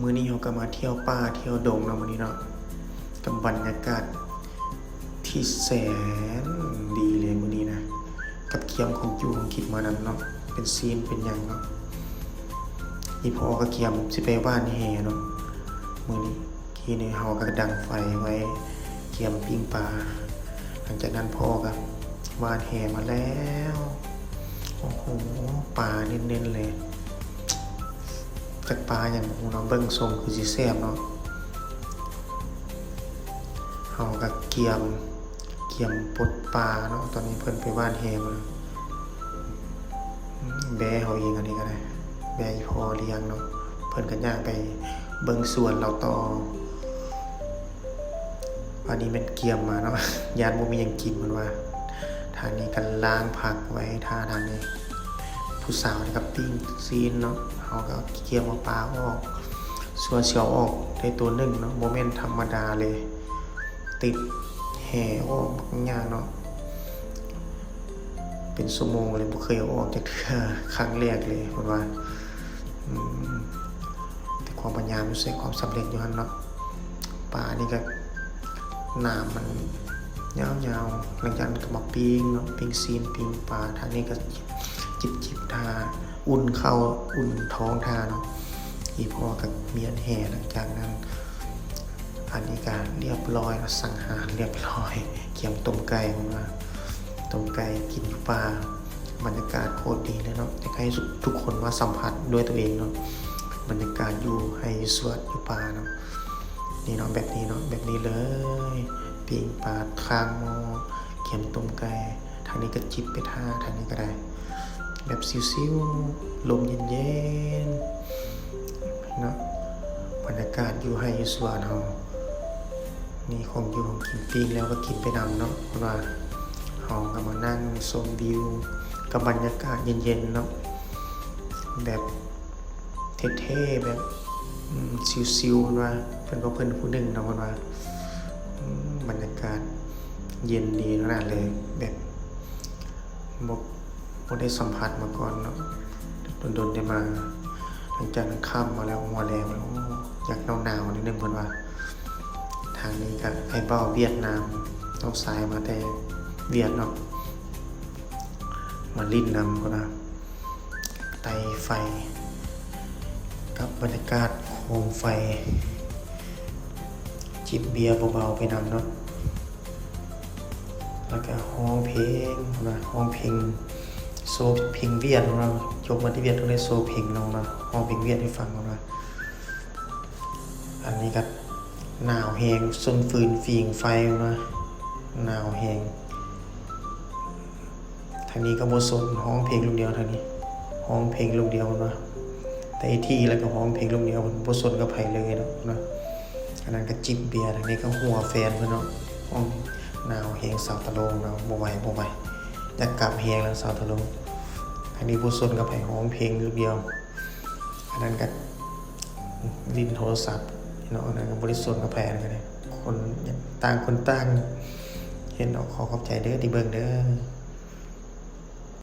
มื้อนี้เราก็มาเที่ยวป่าเที่ยวดงเนาะมื้อนี้เนาะกับบรรยากาศที่แสนดีเลยมื้อนี้นะกับเกียมของจูของคิดมานำเนาะเป็นซีนเป็นหยังเนาะอีพอก็เกียมสิไปบ้านแห่เนาะมื้อนี้ทีนี้เฮาก็ดังไฟไว้เกียมปิ้งปลาหลังจากนั้นพ่อก็วานแห่มาแล้วโอ้โหปลาเน้นๆเลยจากปลาอย่างน้องเบิ้งทรงคือสิแซ่บเนาะเฮาก็เกียมปดปลาเนาะตอนนี้เพิ่นไปว่านแฮมาแบะเฮาเองอันนี้ก็ได้แบะพอเลี้ยงเนาะเพิ่นก็ย่างไปเบิ่งสวนเราต่อวันนี้เป็นเกียมมาเนาะยานบ่มีหยังกินเพิ่นว่าทางนี้ก็ล้างผักไว้ทางนี้ผู้สาวนี่ก็ปิ้งซีนเนาะเฮาก็เกียมเอาปลาออกส่วนเสียวออกได้ตัวนึงเนาะบ่แม่นธรรมดาเลยติดแห่ออกยากเนาะเป็นชั่วโมงเลยบ่เคยเอาออกจากเทื่อครั้งแรกเลยเพิ่นว่าแต่ความพยายามใส่ความสำเร็จอยู่หั่นเนาะปลานี่ก็น้ำมันยาวๆหลังจากนั้นก็มาปิ้งเนาะปิ้งซีนปิ้งปลาทางนี้ก็จิบทาอุ่นเข้าอุ่นท้องทาเนาะอีพ่อกับเมียนแห่หลังจากนั้นอันนี้ก็เรียบร้อยสังหารเรียบร้อยเกี่ยมต้มไก่มาต้มไก่กินอยู่ป่าบรรยากาศโคตรดีเลยเนาะอยากให้ทุกคนมาสัมผัสด้วยตัวเองเนาะบรรยากาศอยู่ให้สวดอยู่ป่าเนาะนี่เนาะแบบนี้เนาะแบบนี้เลยปิ้งปลาข้างหม้อเกี่ยมต้มไก่ทางนี้ก็จิบไปท่าทางนี้ก็ได้แบบซิวๆลมเย็นๆเนาะบรรยากาศอยู่ให้อยู่สวนเฮานี่คงอยู่ของกินปิ้งแล้วก็กินไปนำเนาะเพราะว่าเฮาก็มานั่งชมวิวกับบรรยากาศเย็นๆเนาะแบบเท่ๆแบบซิวๆว่าเพิ่นก็เพิ่นผู้หนึ่งเนาะว่าบรรยากาศเย็นดีขนาดเลยแบบบ่ได้สัมผัสมาก่อนเนาะโดนๆได้มาหลังจากนั้นค่ำมาแล้วหัวแรงแล้วอยากหนาวๆนิดนึงเพิ่นว่าทางนี้ก็ไอ้เบ้าเวียดนามน้องสายมาแต่เวียดเนาะมาลิ้นนำก็นะไตไฟกับบรรยากาศโคมไฟจิบเบียร์เบาๆไปนำเนาะแล้วก็ห้องเพลงนะห้องเพลงโซเพลงเวียดเรายกมาที่เวียดต้องได้โซเพลงเรานะห้องเพลงเวียดให้ฟังนะอันนี้ก็หนาวแหงส้นฟืนฝีงไฟนะหนาวแหงทางนี้ก็บ่สนห้องเพลงลูกเดียวทางนี้ห้องเพลงลูกเดียวนะแต่ที่แล้วก็ห้องเพลงลูกเดียวบ่สนกับไผเลยเนาะนะอันนั้นก็จิบเบียร์ทางนี้ก็หัวแฟนเพิ่นเนาะห้องหนาวแหงสาวตะโลงเนาะบ่ไหวอยากกลับแหงแล้วสาวตะโลงอันนี้บ่สนกับไผห้องเพลงลูกเดียวอันนั้นก็ลิ้นโทรศัพท์เนาะอันนั้นก็บ่ได้สนกับไผกันเลยคนต่างเห็นเนาะขอขอบใจเด้อที่เบิ่งเด้อ